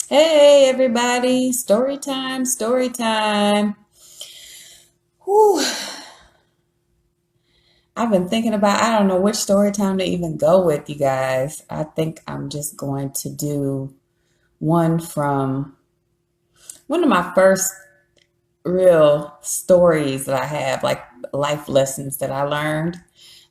Hey everybody, story time, story time. Whew. I've been thinking about, I don't know which story time to even go with, you guys. I think I'm just going to do one from one of my first real stories that I have, like life lessons that I learned.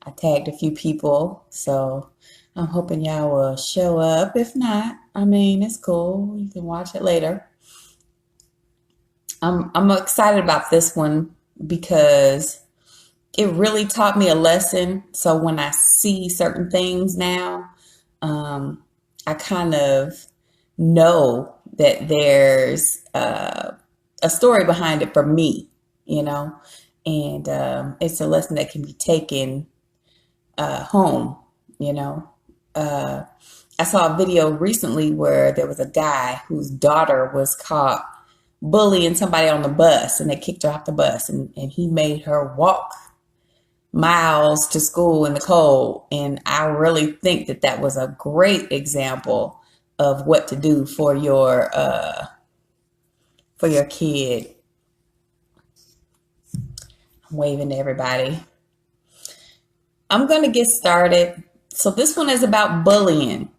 I tagged a few people, so I'm hoping y'all will show up. If not, I mean, it's cool. You can watch it later. I'm excited about this one because it really taught me a lesson. So when I see certain things now, um, I kind of know that there's a story behind it for me, you know, and it's a lesson that can be taken home, you know. Uh, I saw a video recently where there was a guy whose daughter was caught bullying somebody on the bus and they kicked her off the bus and he made her walk miles to school in the cold. And I really think that that was a great example of what to do for your kid. I'm waving to everybody. I'm gonna get started. So this one is about bullying.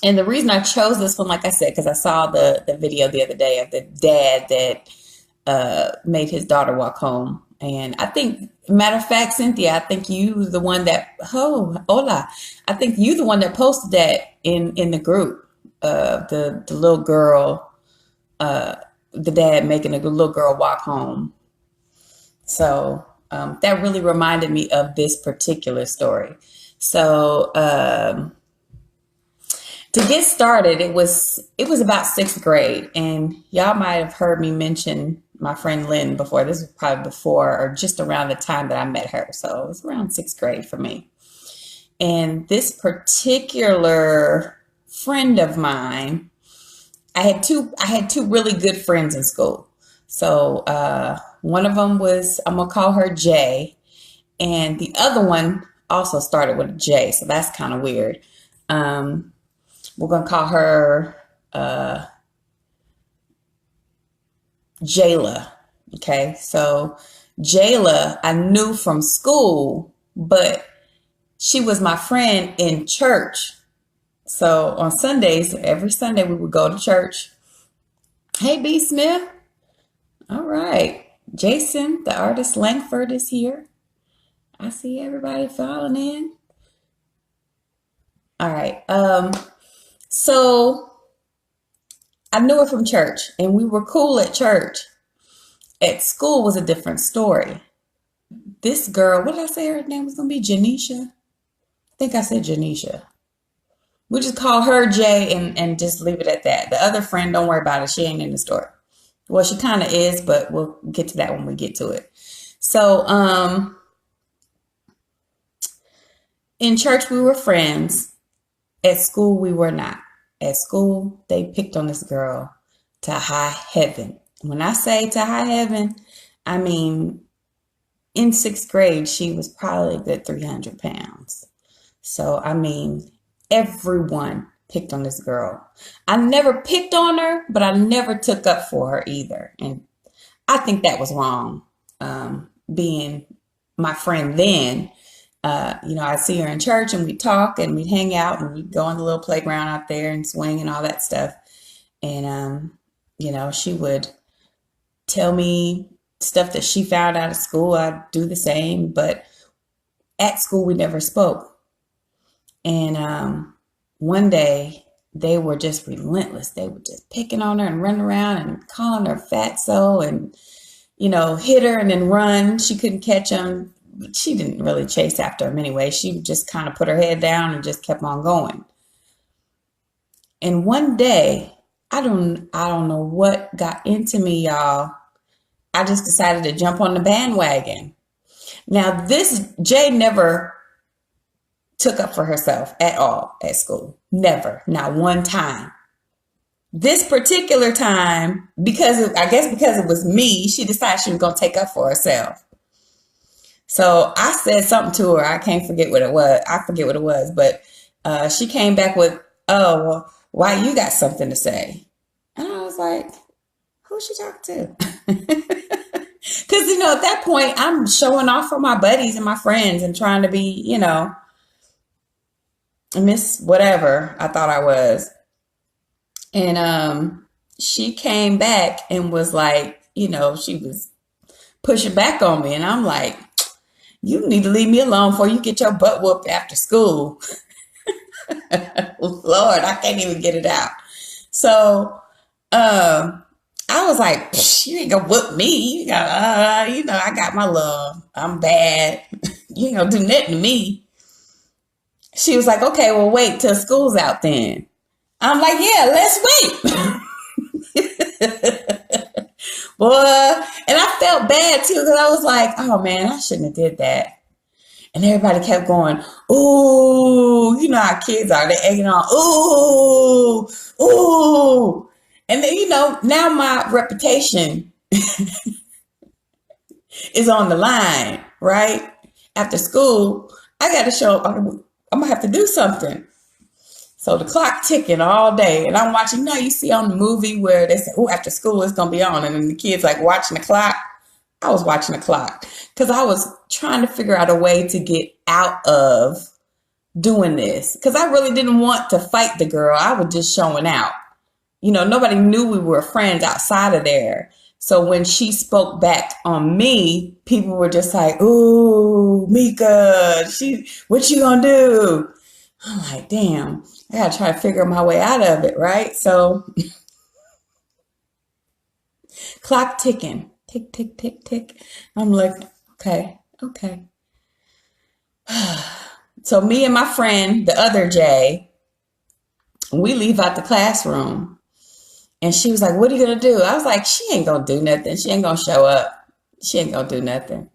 And the reason I chose this one, like I said, because I saw the video the other day of the dad that made his daughter walk home. And I think, matter of fact, Cynthia, I think you the one that, oh, hola. I think you the one that posted that in the group. The little girl, uh, the dad making a little girl walk home. So that really reminded me of this particular story. So to get started, it was about sixth grade, and y'all might have heard me mention my friend Lynn before. This was probably before or just around the time that I met her. So it was around sixth grade for me. And this particular friend of mine, I had two really good friends in school. So one of them was, I'm gonna call her J, and the other one also started with a J. So that's kind of weird. Um, we're gonna call her Jayla. Okay, so Jayla, I knew from school, but she was my friend in church. So on Sundays, every Sunday we would go to church. Hey, B. Smith. All right. Jason, the artist Langford, is here. I see everybody falling in. All right. So I knew her from church, and we were cool at church. At school was a different story. This girl, what did I say her name was gonna be? Janisha? I think I said Janisha. We just call her Jay and just leave it at that. The other friend, don't worry about it. She ain't in the story. Well, she kind of is, but we'll get to that when we get to it. So, in church we were friends. At school we were not. At school they picked on this girl to high heaven. When I say to high heaven, I mean in sixth grade she was probably a good 300 pounds. So I mean everyone picked on this girl. I never picked on her, but I never took up for her either. And I think that was wrong. Being my friend then, I'd see her in church and we'd talk and we'd hang out and we'd go on the little playground out there and swing and all that stuff. And, she would tell me stuff that she found out of school. I'd do the same. But at school, we never spoke. And one day, they were just relentless. They were just picking on her and running around and calling her fatso and, hit her and then run. She couldn't catch them. She didn't really chase after him anyway. She just kind of put her head down and just kept on going. And one day, I don't know what got into me, y'all. I just decided to jump on the bandwagon. Now, this Jay never took up for herself at all at school. Never, not one time. This particular time, because it was me, she decided she was going to take up for herself. So I said something to her. I can't forget what it was. I forget what it was, but she came back with, "Oh, Why you got something to say? And I was like, who's she talking to? Because, at that point, I'm showing off for my buddies and my friends and trying to be, Miss whatever I thought I was. And she came back and was like, she was pushing back on me. And I'm like, you need to leave me alone before you get your butt whooped after school. Lord, I can't even get it out. So I was like, you ain't gonna whoop me. I got my love. I'm bad. You ain't gonna do nothing to me. She was like, okay, well, wait till school's out then. I'm like, yeah, let's wait. Boy, and I felt bad too because I was like, oh man, I shouldn't have did that. And everybody kept going, ooh, you know how kids are, they're egging on, ooh, ooh. And then, now my reputation is on the line, right? After school, I got to show up. I'm going to have to do something. So the clock ticking all day. And I'm watching, you see on the movie where they say, oh, after school it's going to be on. And then the kids like watching the clock. I was watching the clock because I was trying to figure out a way to get out of doing this. Because I really didn't want to fight the girl. I was just showing out. Nobody knew we were friends outside of there. So when she spoke back on me, people were just like, ooh, Myka, what you gonna do? I'm like, damn, I gotta try to figure my way out of it, right? So clock ticking, tick, tick, tick, tick. I'm like, okay. So me and my friend, the other Jay, we leave out the classroom. And she was like, what are you going to do? I was like, she ain't going to do nothing. She ain't going to show up. She ain't going to do nothing.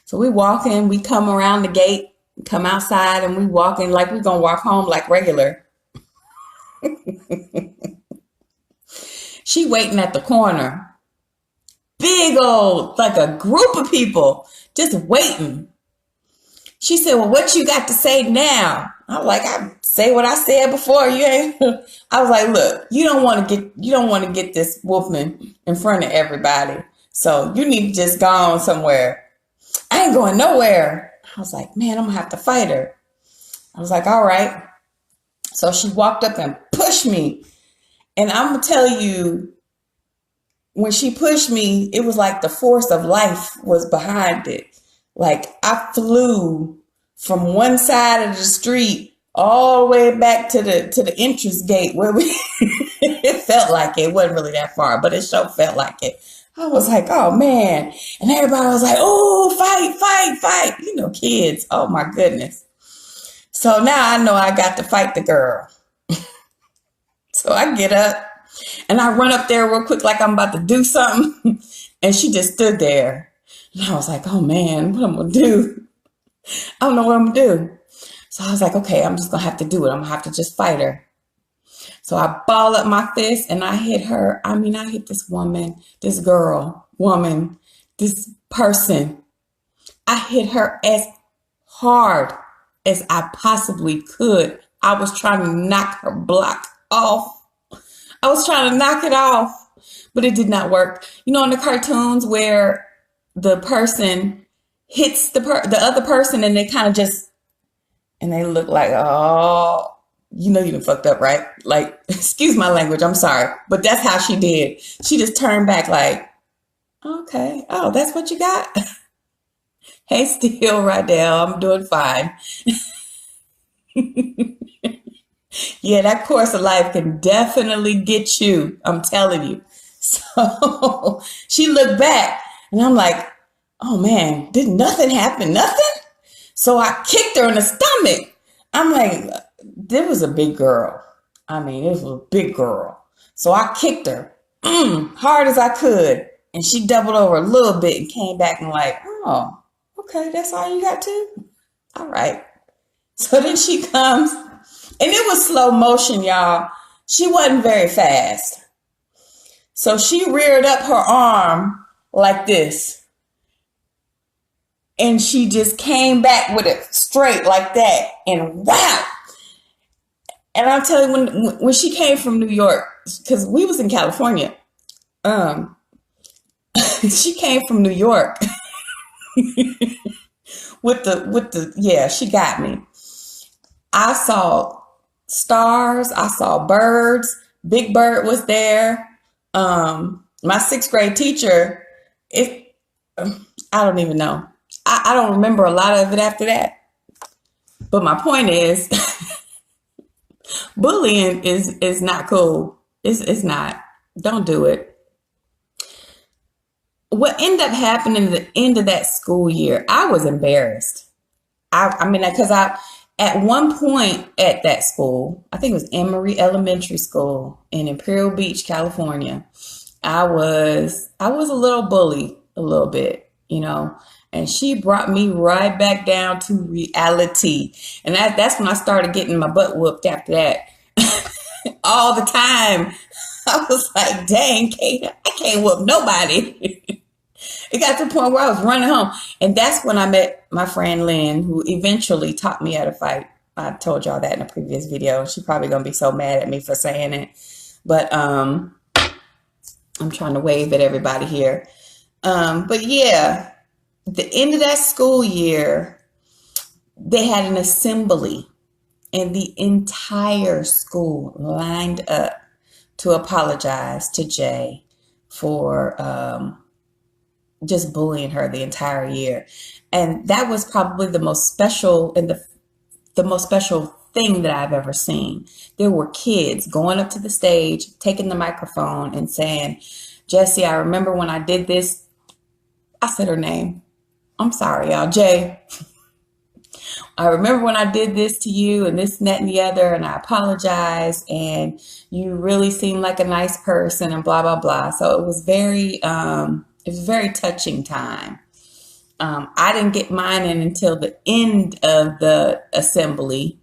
So we walk in, we come around the gate, come outside, and we walk in like we're going to walk home like regular. She waiting at the corner. Big old, like a group of people just waiting. She said, well, what you got to say now? I'm like, I say what I said before. You ain't. I was like, look, you don't want to get this whooping in front of everybody. So you need to just go on somewhere. I ain't going nowhere. I was like, man, I'm gonna have to fight her. I was like, all right. So she walked up and pushed me. And I'm gonna tell you, when she pushed me, it was like the force of life was behind it. Like I flew from one side of the street all the way back to the entrance gate where we it felt like it wasn't really that far, but it sure felt like it. I was like, oh man. And everybody was like, oh, fight, fight, fight. Kids. Oh my goodness. So now I know I got to fight the girl. So I get up and I run up there real quick like I'm about to do something. And she just stood there. And I was like, oh man, what am I going to do? I don't know what I'm going to do. So I was like, okay, I'm just going to have to do it. I'm going to have to just fight her. So I ball up my fist and I hit her. I hit this woman, this woman, this person. I hit her as hard as I possibly could. I was trying to knock her block off. I was trying to knock it off, but it did not work. In the cartoons where the person hits the other person and they kind of just, and they look like, oh, you done fucked up, right? Like, excuse my language, I'm sorry. But that's how she did. She just turned back like, okay, oh, that's what you got? Hey, still right there, I'm doing fine. Yeah, that course of life can definitely get you. I'm telling you. So she looked back and I'm like, oh man, did nothing happen? Nothing? So I kicked her in the stomach. I'm like, this was a big girl. It was a big girl. So I kicked her hard as I could. And she doubled over a little bit and came back and like, oh, okay, that's all you got to? All right. So then she comes. And it was slow motion, y'all. She wasn't very fast. So she reared up her arm like this. And she just came back with it straight like that. And wow. And I'll tell you, when she came from New York, because we was in California, um, she came from New York with the yeah, she got me. I saw stars, I saw birds. Big Bird was there. My sixth grade teacher, it I don't even know. I don't remember a lot of it after that. But my point is, bullying is not cool. It's not. Don't do it. What ended up happening at the end of that school year, I was embarrassed. I mean, because at one point at that school, I think it was Emory Elementary School in Imperial Beach, California. I was a little bully, a little bit, and she brought me right back down to reality. And that's when I started getting my butt whooped after that all the time. I was like, dang, Kate, I can't whoop nobody. It got to the point where I was running home. And that's when I met my friend Lynn, who eventually taught me how to fight. I told y'all that in a previous video. She's probably going to be so mad at me for saying it. But I'm trying to wave at everybody here. But yeah, the end of that school year, they had an assembly, and the entire school lined up to apologize to Jay for just bullying her the entire year. And that was probably the most special and the most special thing that I've ever seen. There were kids going up to the stage, taking the microphone and saying, Jesse, I remember when I did this. I said her name. I'm sorry, y'all. Jay, I remember when I did this to you and this and that and the other, and I apologize, and you really seem like a nice person and blah, blah, blah. So it was a very touching time. I didn't get mine in until the end of the assembly.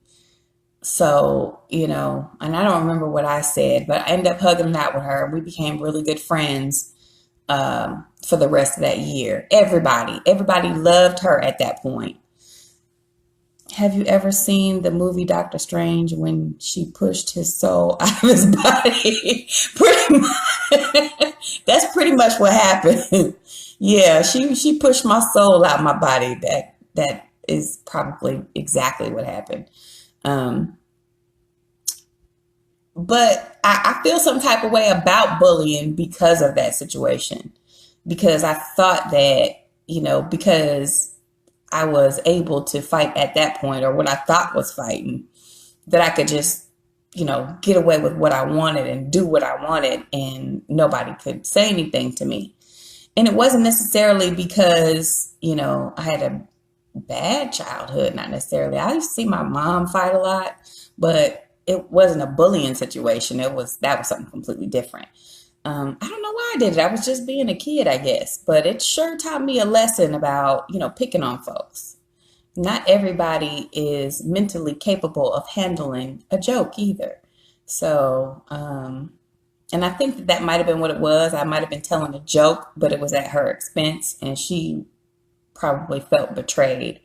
So, and I don't remember what I said, but I ended up hugging it out with her. We became really good friends for the rest of that year. Everybody loved her at that point. Have you ever seen the movie Doctor Strange when she pushed his soul out of his body? Pretty much. That's pretty much what happened. Yeah, she pushed my soul out of my body. That is probably exactly what happened. But I feel some type of way about bullying because of that situation. Because I thought that, because I was able to fight at that point, or what I thought was fighting, that I could just, get away with what I wanted and do what I wanted, and nobody could say anything to me. And it wasn't necessarily because, I had a bad childhood, not necessarily. I used to see my mom fight a lot, but it wasn't a bullying situation. That was something completely different. I don't know why I did it. I was just being a kid, I guess. But it sure taught me a lesson about, picking on folks. Not everybody is mentally capable of handling a joke either. So, and I think that might have been what it was. I might have been telling a joke, but it was at her expense, and she probably felt betrayed.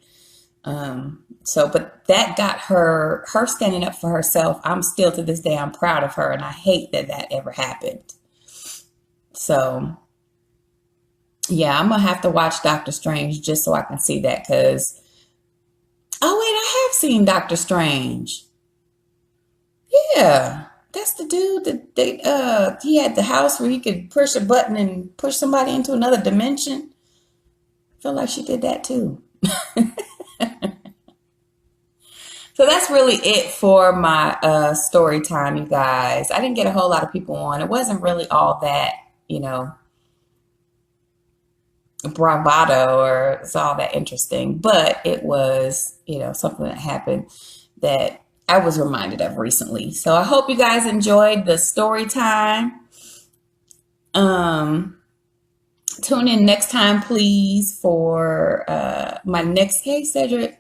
But that got her standing up for herself. I'm still, to this day, I'm proud of her, and I hate that ever happened. So, yeah, I'm going to have to watch Doctor Strange just so I can see that, because, oh, wait, I have seen Doctor Strange. Yeah, that's the dude that he had the house where he could push a button and push somebody into another dimension. I feel like she did that too. So that's really it for my story time, you guys. I didn't get a whole lot of people on. It wasn't really all that, bravado, or it's all that interesting, but it was, something that happened that I was reminded of recently. So I hope you guys enjoyed the story time. Tune in next time, please, for my next case, Cedric.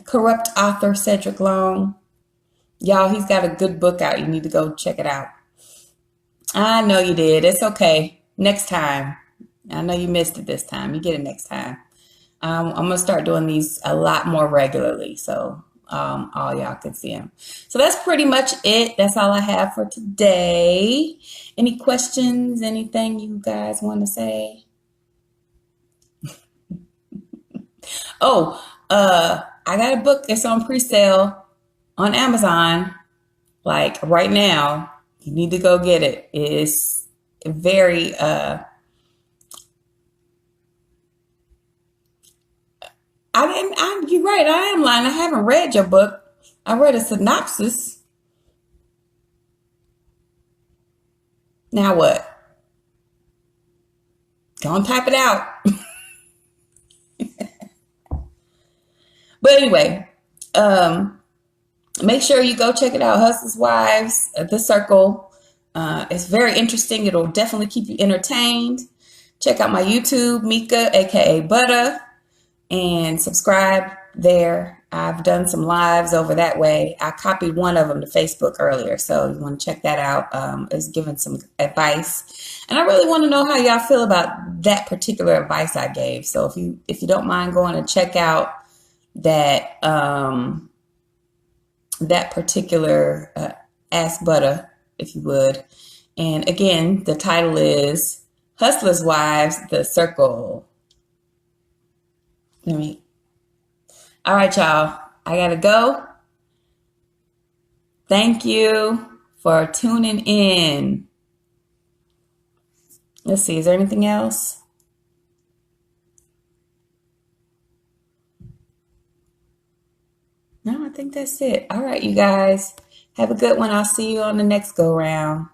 Corrupt author Cedric Long. Y'all, he's got a good book out. You need to go check it out. I know you did. It's okay. Next time. I know you missed it this time. You get it next time. I'm going to start doing these a lot more regularly. So all y'all can see them. So that's pretty much it. That's all I have for today. Any questions? Anything you guys want to say? Oh, I got a book that's on pre-sale on Amazon. Like right now, you need to go get it. It's very you're right, I am lying. I haven't read your book. I read a synopsis. Now what? Go and type it out. But anyway, make sure you go check it out. Hustler's Wives, The Circle. It's very interesting. It'll definitely keep you entertained. Check out my YouTube, Myka, aka Butter, and subscribe there. I've done some lives over that way. I copied one of them to Facebook earlier, so you want to check that out. It's giving some advice, and I really want to know how y'all feel about that particular advice I gave. So if you don't mind going and check out that that particular Ask Butter, if you would. And again, the title is Hustler's Wives, The Circle. All right, y'all. I gotta go. Thank you for tuning in. Let's see, is there anything else? No, I think that's it. All right, you guys. Have a good one. I'll see you on the next go round.